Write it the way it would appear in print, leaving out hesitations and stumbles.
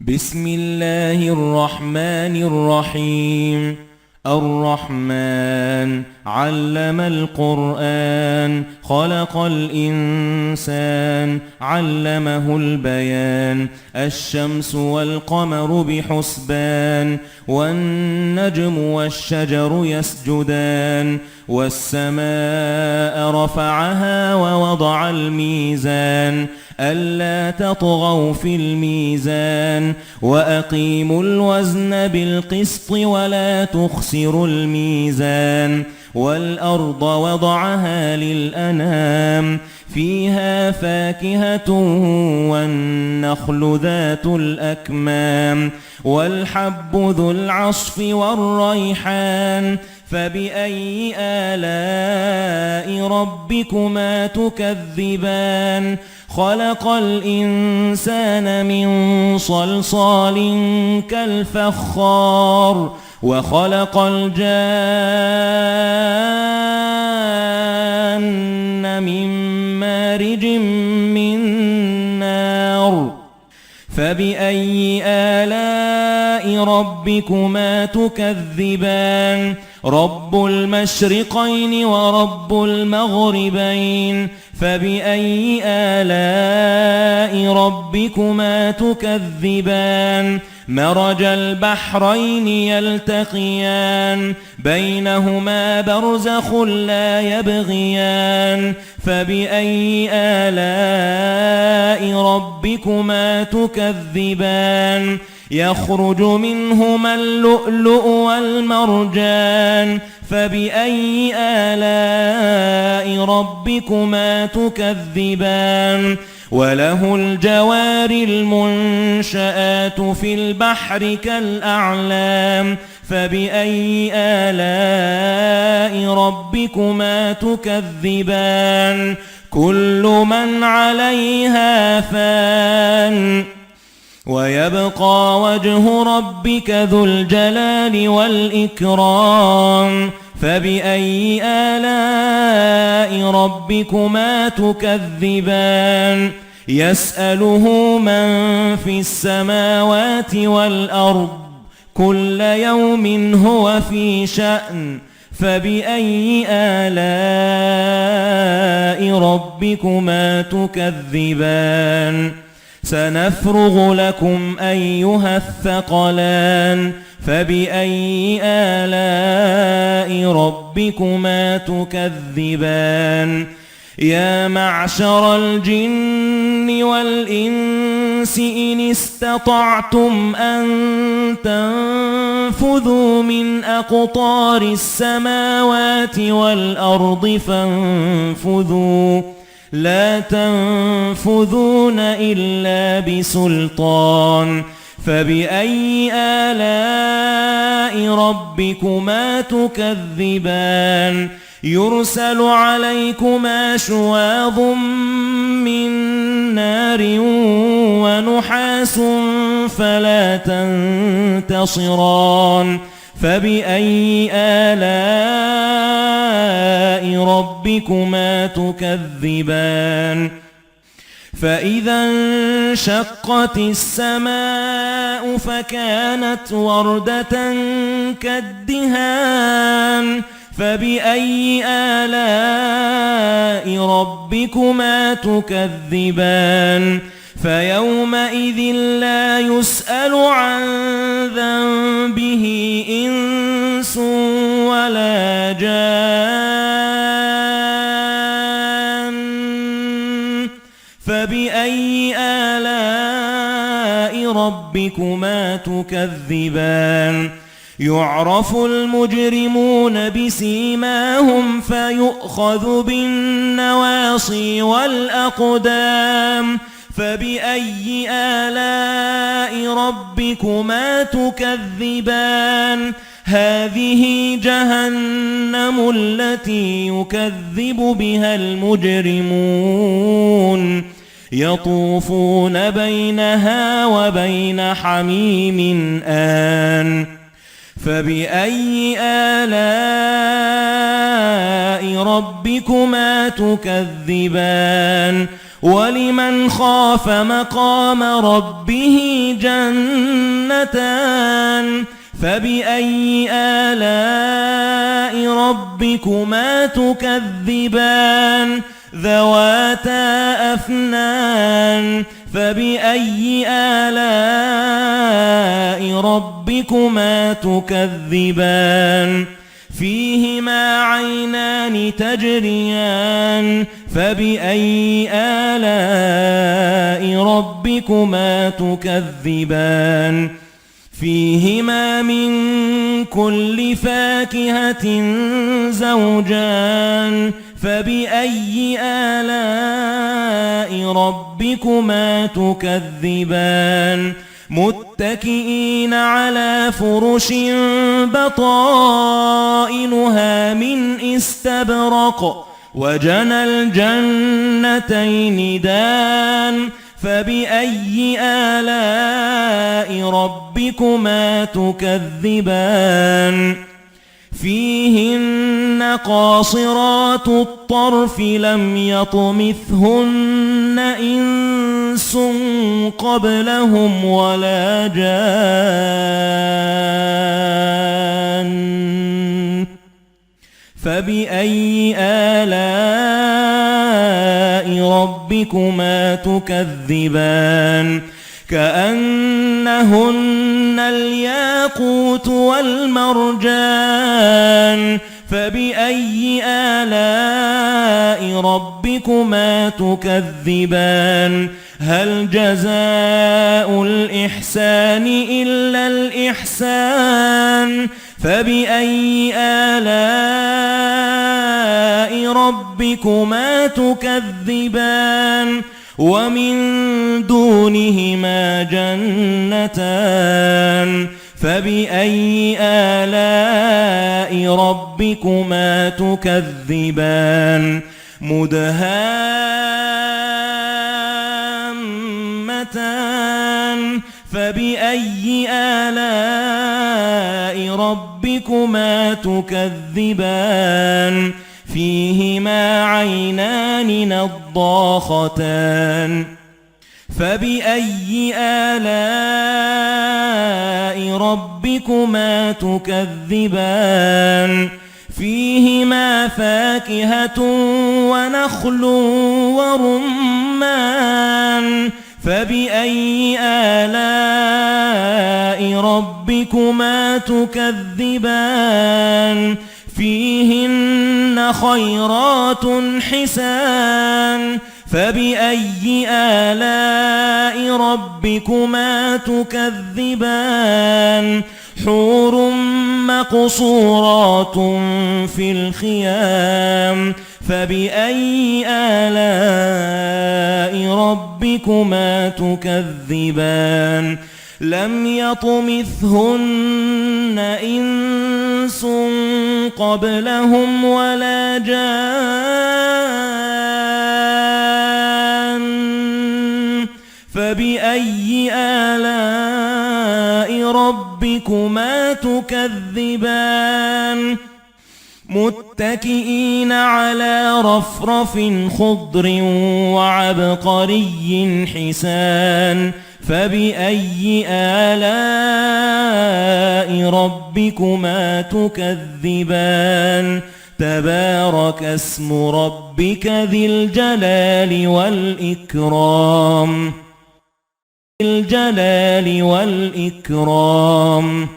بسم الله الرحمن الرحيم. الرحمن علم القرآن خلق الإنسان علمه البيان. الشمس والقمر بحسبان والنجم والشجر يسجدان. والسماء رفعها ووضع الميزان ألا تطغوا في الميزان وأقيموا الوزن بالقسط ولا تخسروا الميزان. والأرض وضعها للأنام فيها فاكهة والنخل ذات الأكمام والحب ذو العصف والريحان. فبأي آلاء ربكما تكذبان؟ خلق الإنسان من صلصال كالفخار وخلق الجان من مارج من نار. فبأي آلاء ربكما تكذبان؟ رب المشرقين ورب المغربين. فبأي آلاء ربكما تكذبان؟ مرج البحرين يلتقيان بينهما برزخ لا يبغيان. فبأي آلاء ربكما تكذبان؟ يخرج منهما اللؤلؤ والمرجان. فبأي آلاء ربكما تكذبان؟ وله الجوار المنشآت في البحر كالأعلام. فبأي آلاء ربكما تكذبان؟ كل من عليها فان ويبقى وجه ربك ذو الجلال والإكرام. فبأي آلاء ربكما تكذبان؟ يسأله من في السماوات والأرض كل يوم هو في شأن. فبأي آلاء ربكما تكذبان؟ سنفرغ لكم أيها الثقلان. فبأي آلاء ربكما تكذبان؟ يا معشر الجن والإنس إن استطعتم أن تنفذوا من أقطار السماوات والأرض فانفذوا لا تنفذون إلا بسلطان. فبأي آلاء ربكما تكذبان؟ يرسل عليكما شواظ من نار ونحاس فلا تنتصران. فبأي آلاء ربكما تكذبان؟ فإذا انشقت السماء فكانت وردة كالدهان. فبأي آلاء ربكما تكذبان؟ فيومئذ لا يسأل عن ذنبه إنس ولا جان. فبأي آلاء ربكما تكذبان؟ يعرف المجرمون بسيماهم فيؤخذ بالنواصي والأقدام. فبأي آلاء ربكما تكذبان؟ هذه جهنم التي يكذب بها المجرمون يطوفون بينها وبين حميم آن. فبأي آلاء ربكما تكذبان؟ ولمن خاف مقام ربه جنتان فبأي آلاء ربكما تكذبان ذواتا أفنان فبأي آلاء ربكما تكذبان فيهما عينان تجريان فبأي آلاء ربكما تكذبان فيهما من كل فاكهة زوجان فبأي آلاء ربكما تكذبان متكئين على فرش بطائنها من استبرق وجنى الجنتين دان فبأي آلاء ربكما تكذبان فيهن قاصرات الطرف لم يطمثهن إنس قبلهم ولا جان فبأي آلاء ربكما تكذبان كأنهن الياقوت والمرجان فبأي آلاء ربكما تكذبان هل جزاء الإحسان إلا الإحسان فبأي آلاء ربكما تكذبان ومن دونهما جنتان فبأي آلاء ربكما تكذبان مدهامتان فبأي آلاء ربكما تكذبان فيهما عينان نضاختان فبأي آلاء ربكما تكذبان فيهما فاكهة ونخل ورمان فبأي آلاء ربكما تكذبان فيهن خيرات حسان فبأي آلاء ربكما تكذبان حور مقصورات في الخيام فبأي آلاء ربكما تكذبان لم يطمثهن إنس قبلهم ولا جان فبأي آلاء ربكما تكذبان متكئين على رفرف خضر وعبقري حسان فبأي آلاء ربكما تكذبان تبارك اسم ربك ذي الجلال والإكرام